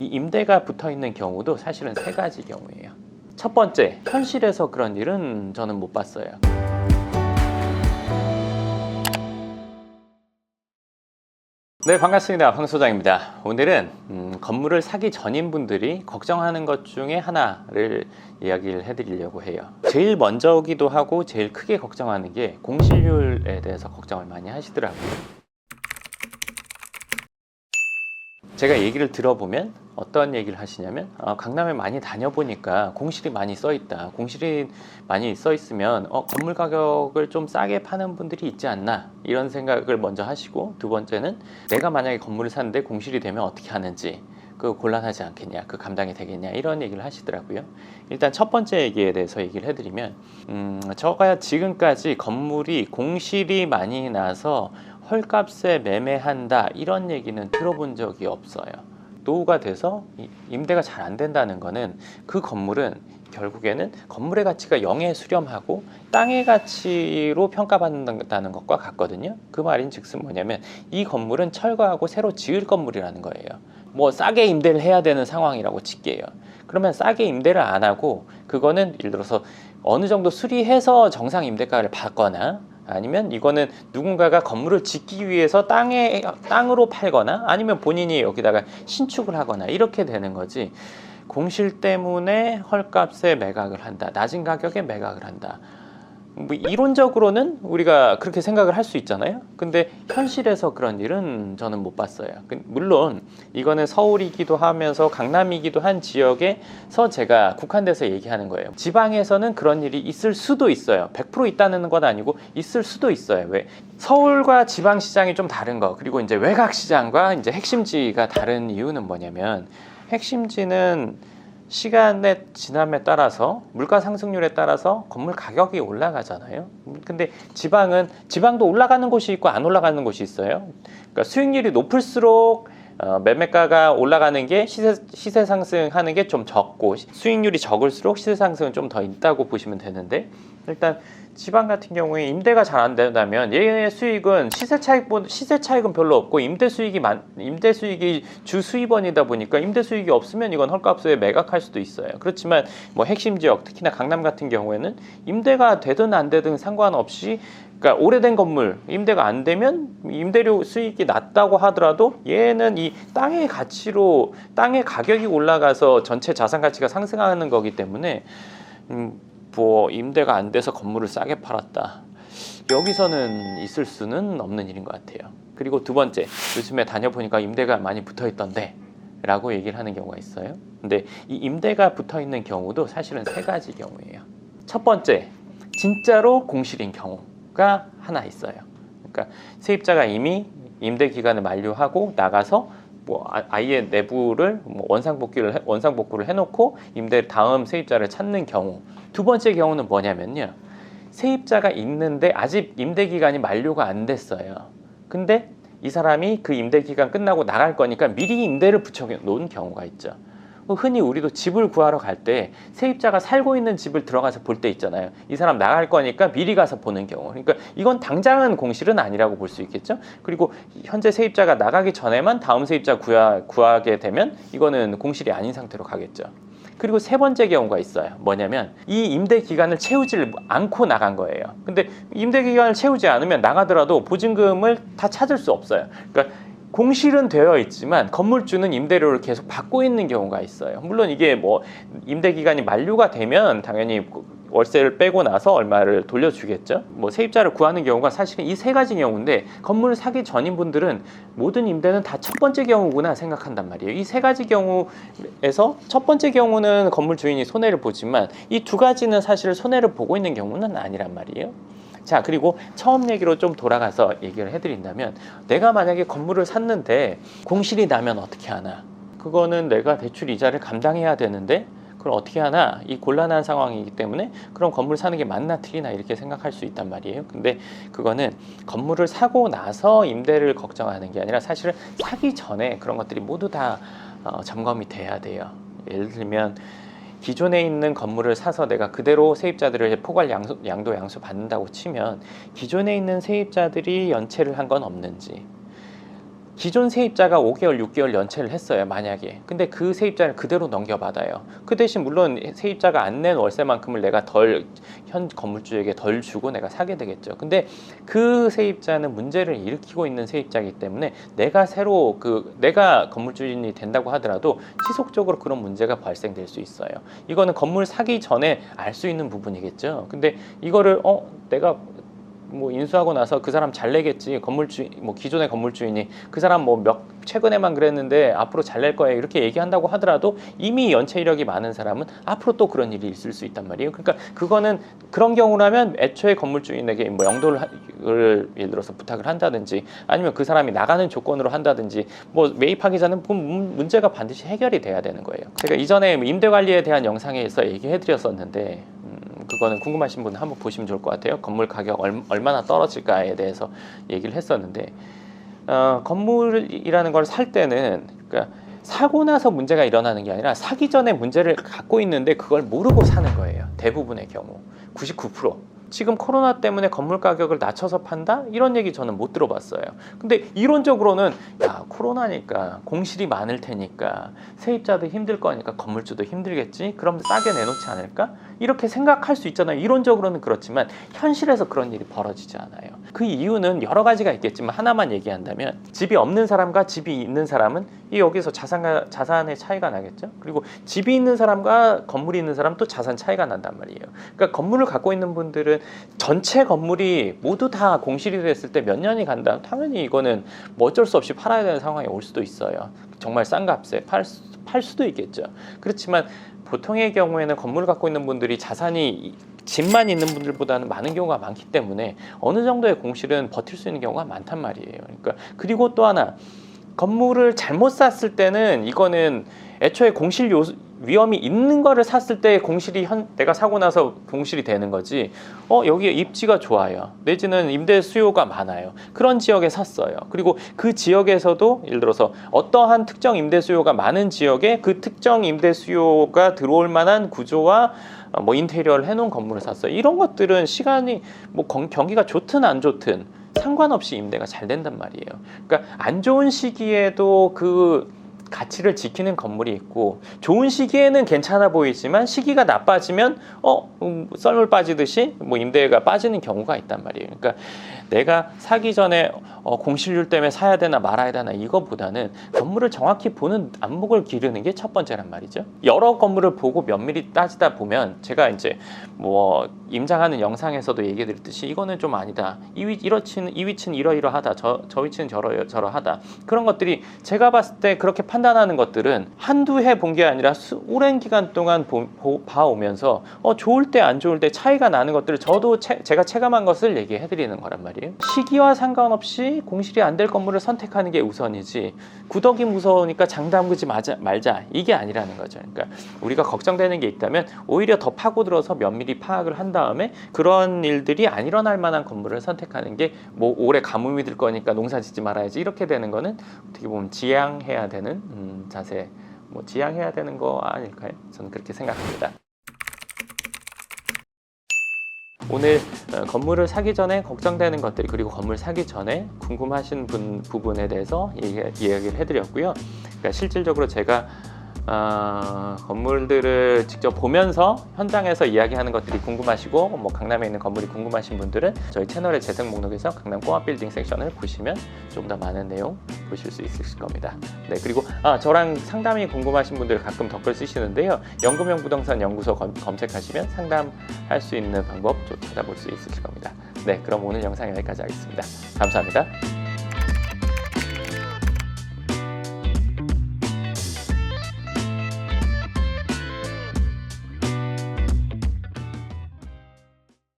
임대가 붙어 있는 경우도 사실은 세 가지 경우예요. 첫 번째, 현실에서 그런 일은 저는 못 봤어요. 네, 반갑습니다. 황 소장입니다. 오늘은 건물을 사기 전인 분들이 걱정하는 것 중에 하나를 이야기를 해드리려고 해요. 제일 먼저기도 하고 제일 크게 걱정하는 게 공실률에 대해서 걱정을 많이 하시더라고요. 제가 얘기를 들어보면 어떤 얘기를 하시냐면 강남에 많이 다녀보니까 공실이 많이 써 있다. 공실이 많이 써 있으면 건물 가격을 좀 싸게 파는 분들이 있지 않나, 이런 생각을 먼저 하시고, 두 번째는 내가 만약에 건물을 사는데 공실이 되면 어떻게 하는지, 그 곤란하지 않겠냐, 그 감당이 되겠냐, 이런 얘기를 하시더라고요. 일단 첫 번째 얘기에 대해서 얘기를 해드리면 저가 지금까지 건물이 공실이 많이 나서 헐값에 매매한다, 이런 얘기는 들어본 적이 없어요. 노후가 돼서 임대가 잘 안 된다는 거는 그 건물은 결국에는 건물의 가치가 0에 수렴하고 땅의 가치로 평가받는다는 것과 같거든요. 그 말인즉슨 뭐냐면 이 건물은 철거하고 새로 지을 건물이라는 거예요. 뭐 싸게 임대를 해야 되는 상황이라고 칠게요. 그러면 싸게 임대를 안 하고 그거는 예를 들어서 어느 정도 수리해서 정상 임대가를 받거나, 아니면 이거는 누군가가 건물을 짓기 위해서 땅으로 팔거나, 아니면 본인이 여기다가 신축을 하거나, 이렇게 되는 거지, 공실 때문에 헐값에 매각을 한다, 낮은 가격에 매각을 한다, 뭐 이론적으로는 우리가 그렇게 생각을 할 수 있잖아요. 근데 현실에서 그런 일은 저는 못 봤어요. 물론 이거는 서울이기도 하면서 강남이기도 한 지역에서 제가 국한돼서 얘기하는 거예요. 지방에서는 그런 일이 있을 수도 있어요. 100% 있다는 건 아니고 있을 수도 있어요. 왜? 서울과 지방 시장이 좀 다른 거, 그리고 이제 외곽 시장과 이제 핵심지가 다른 이유는 뭐냐면, 핵심지는 시간의 지남에 따라서, 물가 상승률에 따라서 건물 가격이 올라가잖아요. 근데 지방도 올라가는 곳이 있고 안 올라가는 곳이 있어요. 그러니까 수익률이 높을수록 매매가가 올라가는 게 시세 상승하는 게 좀 적고, 수익률이 적을수록 시세 상승은 좀 더 있다고 보시면 되는데, 일단 지방 같은 경우에 임대가 잘 안 된다면 얘의 수익은 시세 차익은 별로 없고 임대 수익이 주 수입원이다 보니까 임대 수익이 없으면 이건 헐값에 매각할 수도 있어요. 그렇지만 뭐 핵심 지역, 특히나 강남 같은 경우에는 임대가 되든 안 되든 상관없이, 그러니까 오래된 건물 임대가 안 되면 임대료 수익이 낮다고 하더라도 얘는 이 땅의 가격이 올라가서 전체 자산 가치가 상승하는 거기 때문에 뭐 임대가 안 돼서 건물을 싸게 팔았다, 여기서는 있을 수는 없는 일인 것 같아요. 그리고 두 번째, 요즘에 다녀보니까 임대가 많이 붙어 있던데 라고 얘기를 하는 경우가 있어요. 근데 이 임대가 붙어 있는 경우도 사실은 세 가지 경우예요. 첫 번째, 진짜로 공실인 경우가 하나 있어요. 그러니까 세입자가 이미 임대 기간을 만료하고 나가서 뭐 아예 내부를 원상복구를 해놓고 다음 세입자를 찾는 경우. 두 번째 경우는 뭐냐면요, 세입자가 있는데 아직 임대 기간이 만료가 안 됐어요. 근데 이 사람이 그 임대 기간 끝나고 나갈 거니까 미리 임대를 붙여 놓은 경우가 있죠. 흔히 우리도 집을 구하러 갈 때 세입자가 살고 있는 집을 들어가서 볼 때 있잖아요. 이 사람 나갈 거니까 미리 가서 보는 경우. 그러니까 이건 당장은 공실은 아니라고 볼 수 있겠죠. 그리고 현재 세입자가 나가기 전에만 다음 세입자 구하게 되면 이거는 공실이 아닌 상태로 가겠죠. 그리고 세 번째 경우가 있어요. 뭐냐면 이 임대 기간을 채우지 않고 나간 거예요. 근데 임대 기간을 채우지 않으면 나가더라도 보증금을 다 찾을 수 없어요. 그러니까 공실은 되어 있지만 건물주는 임대료를 계속 받고 있는 경우가 있어요. 물론 이게 뭐 임대 기간이 만료가 되면 당연히 월세를 빼고 나서 얼마를 돌려주겠죠. 뭐 세입자를 구하는 경우가 사실은 이 세 가지 경우인데, 건물을 사기 전인 분들은 모든 임대는 다 첫 번째 경우구나 생각한단 말이에요. 이 세 가지 경우에서 첫 번째 경우는 건물 주인이 손해를 보지만 이 두 가지는 사실 손해를 보고 있는 경우는 아니란 말이에요. 자, 그리고 처음 얘기로 좀 돌아가서 얘기를 해드린다면, 내가 만약에 건물을 샀는데 공실이 나면 어떻게 하나? 그거는 내가 대출 이자를 감당해야 되는데 그걸 어떻게 하나? 이 곤란한 상황이기 때문에 그럼 건물 사는 게 맞나 틀리나 이렇게 생각할 수 있단 말이에요. 근데 그거는 건물을 사고 나서 임대를 걱정하는 게 아니라 사실은 사기 전에 그런 것들이 모두 다 점검이 돼야 돼요. 예를 들면 기존에 있는 건물을 사서 내가 그대로 세입자들을 포괄 양도 양수 받는다고 치면 기존에 있는 세입자들이 연체를 한 건 없는지, 기존 세입자가 5개월, 6개월 연체를 했어요, 만약에. 근데 그 세입자를 그대로 넘겨받아요. 그 대신 물론 세입자가 안 낸 월세만큼을 내가 현 건물주에게 덜 주고 내가 사게 되겠죠. 근데 그 세입자는 문제를 일으키고 있는 세입자이기 때문에 내가 내가 건물주인이 된다고 하더라도 지속적으로 그런 문제가 발생될 수 있어요. 이거는 건물 사기 전에 알 수 있는 부분이겠죠. 근데 이거를 내가 뭐 인수하고 나서 그 사람 잘 내겠지, 기존의 건물주인이 그 사람 최근에만 그랬는데 앞으로 잘 낼 거예요 이렇게 얘기한다고 하더라도 이미 연체 이력이 많은 사람은 앞으로 또 그런 일이 있을 수 있단 말이에요. 그러니까 그거는 그런 경우라면 애초에 건물주인에게 영도를 예를 들어서 부탁을 한다든지 아니면 그 사람이 나가는 조건으로 한다든지 매입하기 전에 문제가 반드시 해결이 돼야 되는 거예요. 제가 이전에 임대관리에 대한 영상에서 얘기해드렸었는데 그거는 궁금하신 분은 한번 보시면 좋을 것 같아요. 건물 가격 얼마나 떨어질까에 대해서 얘기를 했었는데 건물이라는 걸 살 때는 그러니까 사고 나서 문제가 일어나는 게 아니라 사기 전에 문제를 갖고 있는데 그걸 모르고 사는 거예요. 대부분의 경우 99%. 지금 코로나 때문에 건물 가격을 낮춰서 판다? 이런 얘기 저는 못 들어봤어요. 근데 이론적으로는 코로나니까 공실이 많을 테니까 세입자도 힘들 거니까 건물주도 힘들겠지? 그럼 싸게 내놓지 않을까? 이렇게 생각할 수 있잖아요. 이론적으로는 그렇지만 현실에서 그런 일이 벌어지지 않아요. 그 이유는 여러 가지가 있겠지만 하나만 얘기한다면 집이 없는 사람과 집이 있는 사람은 여기서 자산의 차이가 나겠죠. 그리고 집이 있는 사람과 건물이 있는 사람 또 자산 차이가 난단 말이에요. 그러니까 건물을 갖고 있는 분들은 전체 건물이 모두 다 공실이 됐을 때 몇 년이 간다. 당연히 이거는 어쩔 수 없이 팔아야 되는 상황이 올 수도 있어요. 정말 싼 값에 팔 수도 있겠죠. 그렇지만 보통의 경우에는 건물을 갖고 있는 분들이 자산이 집만 있는 분들보다는 많은 경우가 많기 때문에 어느 정도의 공실은 버틸 수 있는 경우가 많단 말이에요. 그러니까 그리고 또 하나 건물을 잘못 샀을 때는 이거는 애초에 공실 위험이 있는 거를 샀을 때 공실이 내가 사고 나서 공실이 되는 거지. 여기 입지가 좋아요. 내지는 임대 수요가 많아요. 그런 지역에 샀어요. 그리고 그 지역에서도 예를 들어서 어떠한 특정 임대 수요가 많은 지역에 그 특정 임대 수요가 들어올 만한 구조와 인테리어를 해놓은 건물을 샀어요. 이런 것들은 시간이 경기가 좋든 안 좋든 상관없이 임대가 잘 된단 말이에요. 그러니까 안 좋은 시기에도 그 가치를 지키는 건물이 있고 좋은 시기에는 괜찮아 보이지만 시기가 나빠지면 썰물 빠지듯이 임대가 빠지는 경우가 있단 말이에요. 그러니까 내가 사기 전에 공실률 때문에 사야 되나 말아야 되나 이거보다는 건물을 정확히 보는 안목을 기르는 게 첫 번째란 말이죠. 여러 건물을 보고 면밀히 따지다 보면 제가 이제 임장하는 영상에서도 얘기 드렸듯이 이거는 좀 아니다. 이 위치는 이러이러하다. 저 위치는 저러하다. 그런 것들이 제가 봤을 때 그렇게 판단하는 것들은 한두 해 본 게 아니라 오랜 기간 동안 봐오면서 좋을 때 안 좋을 때 차이가 나는 것들을 저도 제가 체감한 것을 얘기해 드리는 거란 말이에요. 시기와 상관없이 공실이 안 될 건물을 선택하는 게 우선이지 구덕이 무서우니까 장 담그지 말자 이게 아니라는 거죠. 그러니까 우리가 걱정되는 게 있다면 오히려 더 파고들어서 면밀히 파악을 한 다음에 그런 일들이 안 일어날 만한 건물을 선택하는 게 올해 가뭄이 들 거니까 농사 짓지 말아야지 이렇게 되는 거는 어떻게 보면 지양해야 되는 자세, 지양해야 되는 거 아닐까요? 저는 그렇게 생각합니다. 오늘 건물을 사기 전에 걱정되는 것들 그리고 건물 사기 전에 궁금하신 부분에 대해서 이야기를 해드렸고요. 그러니까 실질적으로 제가 건물들을 직접 보면서 현장에서 이야기하는 것들이 궁금하시고 강남에 있는 건물이 궁금하신 분들은 저희 채널의 재생 목록에서 강남 꼬마 빌딩 섹션을 보시면 좀 더 많은 내용 보실 수 있으실 겁니다. 네, 그리고 저랑 상담이 궁금하신 분들 가끔 댓글 쓰시는데요. 연금형 부동산 연구소 검색하시면 상담할 수 있는 방법 좀 찾아볼 수 있으실 겁니다. 네, 그럼 오늘 영상 여기까지 하겠습니다. 감사합니다.